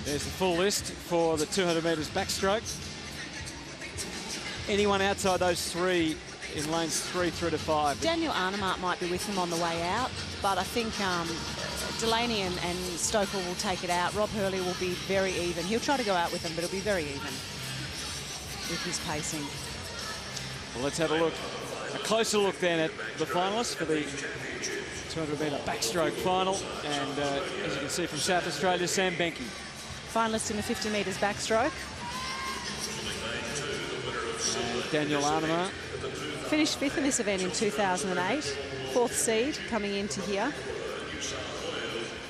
There's the full list for the 200 metres backstroke. Anyone outside those three in lanes 3 through to 5. Daniel Arnemark might be with him on the way out, but I think Delaney and Stokel will take it out. Rob Hurley will be very even. He'll try to go out with them, but it'll be very even with his pacing. Well, let's have a look, a closer look then at the finalists for the 200 metre backstroke final. And as you can see from South Australia, Sam Benke. Finalist in the 50 metres backstroke. And Daniel Arnemark. Finished 5th in this event in 2008. 4th seed coming into here.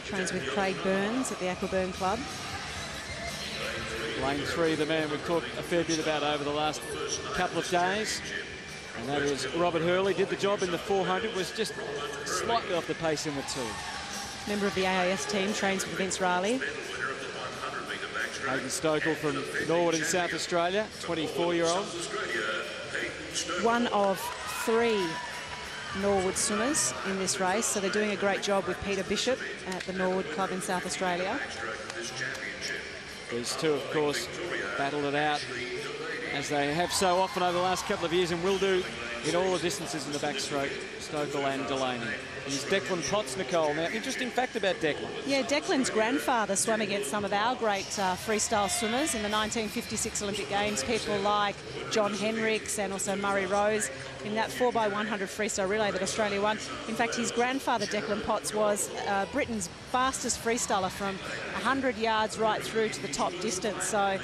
Trains with Craig Burns at the Aquaburn Club. Lane 3, the man we've talked a fair bit about over the last couple of days. And that is Robert Hurley. Did the job in the 400, was just slightly off the pace in the 2. Member of the AIS team, trains with Vince Riley. Hayden Stokel from Norwood in South Australia, 24-year-old. One of 3 Norwood swimmers in this race, so they're doing a great job with Peter Bishop at the Norwood Club in South Australia. These two, of course, battled it out, as they have so often over the last couple of years and will do in all the distances in the backstroke, Stokel and Delaney. He's Declan Potts, Nicole. Now, interesting fact about Declan. Yeah, Declan's grandfather swam against some of our great freestyle swimmers in the 1956 Olympic Games. People like John Henricks and also Murray Rose in that 4x100 freestyle relay that Australia won. In fact, his grandfather, Declan Potts, was Britain's fastest freestyler from 100 yards right through to the top distance. So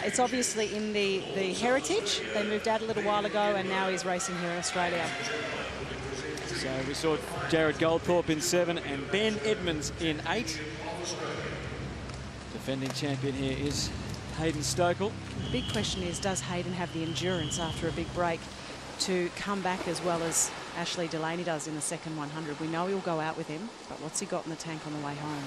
it's obviously in the heritage. They moved out a little while ago and now he's racing here in Australia. So we saw Jared Goldthorpe in 7 and Ben Edmonds in 8. Defending champion here is Hayden Stokel. The big question is, does Hayden have the endurance after a big break to come back as well as Ashley Delaney does in the second 100? We know he'll go out with him, but what's he got in the tank on the way home?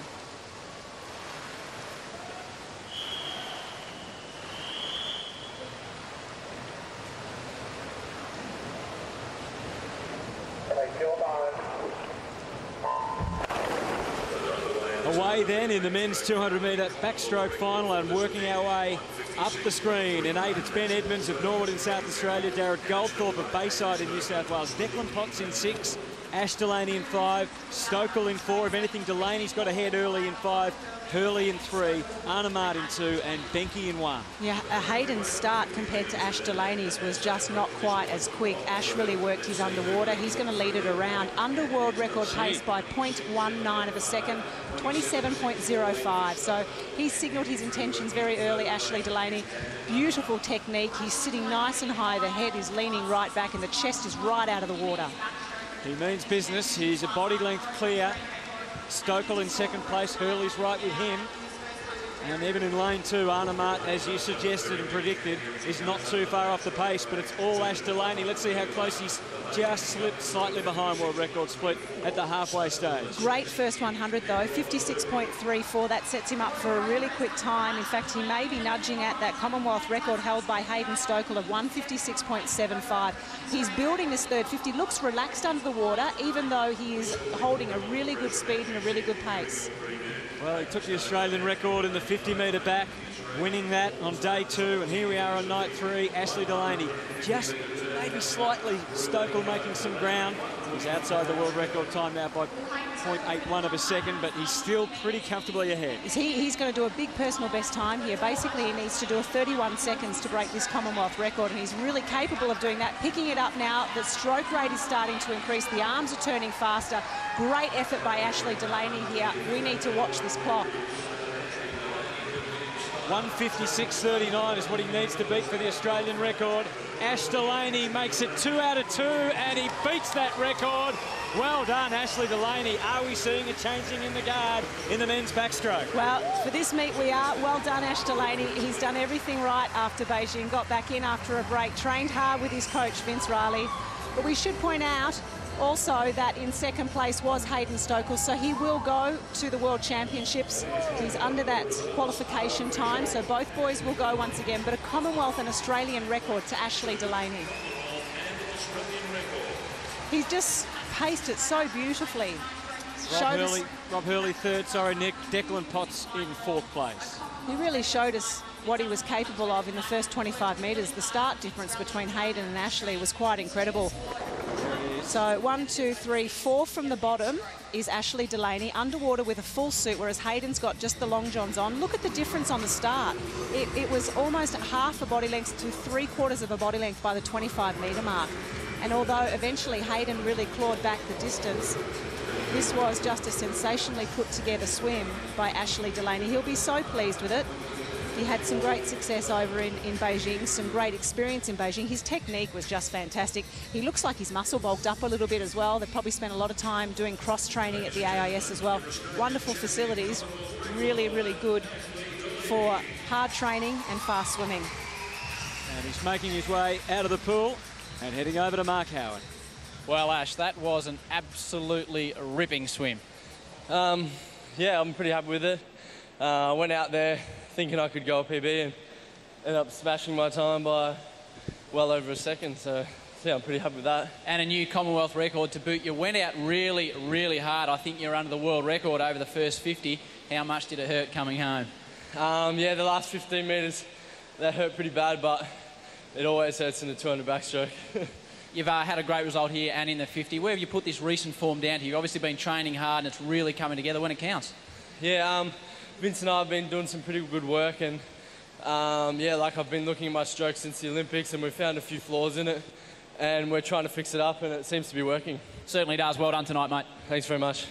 Away then in the men's 200 metre backstroke final and working our way up the screen. In 8, it's Ben Edmonds of Norwood in South Australia, Jared Goldthorpe of Bayside in New South Wales, Declan Potts in 6, Ash Delaney in 5, Stokel in 4. If anything, Delaney's got ahead early in 5, Hurley in 3, Arnemark in 2 and Benke in 1. Yeah, Hayden's start compared to Ash Delaney's was just not quite as quick. Ash really worked his underwater. He's going to lead it around. Under world record pace by 0.19 of a second, 27.05. So he signalled his intentions very early, Ashley Delaney. Beautiful technique. He's sitting nice and high. The head is leaning right back and the chest is right out of the water. He means business. He's a body length clear. Stokel in 2nd place. Hurley's right with him. And even in lane 2, Arnemark, as you suggested and predicted, is not too far off the pace, but it's all Ash Delaney. Let's see how close he's just slipped slightly behind world record split at the halfway stage. Great first 100 though, 56.34. That sets him up for a really quick time. In fact, he may be nudging at that Commonwealth record held by Hayden Stokel of 156.75. He's building this third 50, looks relaxed under the water, even though he is holding a really good speed and a really good pace. Well, he took the Australian record in the 50 metre back, winning that on day 2, and here we are on night 3. Ashley Delaney just maybe slightly, Stokel making some ground. He's outside the world record time now by 0.81 of a second, but he's still pretty comfortably ahead. He's going to do a big personal best time here. Basically, he needs to do a 31 seconds to break this Commonwealth record, and he's really capable of doing that. Picking it up now, the stroke rate is starting to increase. The arms are turning faster. Great effort by Ashley Delaney here. We need to watch this clock. 156.39 is what he needs to beat for the Australian record. Ash Delaney makes it 2 out of 2, and he beats that record. Well done, Ashley Delaney. Are we seeing a changing in the guard in the men's backstroke? Well, for this meet we are. Well done, Ash Delaney. He's done everything right after Beijing, got back in after a break, trained hard with his coach, Vince Riley. But we should point out also that in 2nd place was Hayden Stokel, so he will go to the World Championships. He's under that qualification time, so both boys will go once again, but a Commonwealth and Australian record to Ashley Delaney. He's just paced it so beautifully. Rob Hurley third, sorry, Nick. Declan Potts in fourth place. He really showed us what he was capable of in the first 25 metres. The start difference between Hayden and Ashley was quite incredible. So 1, 2, 3, 4 from the bottom is Ashley Delaney, underwater with a full suit, whereas Hayden's got just the long johns on. Look at the difference on the start. It was almost half a body length to 3/4 of a body length by the 25-metre mark. And although eventually Hayden really clawed back the distance, this was just a sensationally put together swim by Ashley Delaney. He'll be so pleased with it. He had some great success over in Beijing, some great experience in Beijing. His technique was just fantastic. He looks like he's muscle bulked up a little bit as well. They've probably spent a lot of time doing cross training at the AIS as well. Wonderful facilities, really, really good for hard training and fast swimming. And he's making his way out of the pool and heading over to Mark Howard. Well, Ash, that was an absolutely ripping swim. Yeah, I'm pretty happy with it. I went out there thinking I could go a PB and ended up smashing my time by well over a second. So, yeah, I'm pretty happy with that. And a new Commonwealth record to boot. You went out really, really hard. I think you're under the world record over the first 50. How much did it hurt coming home? Yeah, the last 15 metres, that hurt pretty bad, but it always hurts in the 200 backstroke. You've had a great result here and in the 50. Where have you put this recent form down to? You've obviously been training hard and it's really coming together when it counts. Yeah, Vince and I have been doing some pretty good work, and yeah, like I've been looking at my stroke since the Olympics and we've found a few flaws in it and we're trying to fix it up and it seems to be working. Certainly does. Well done tonight, mate. Thanks very much.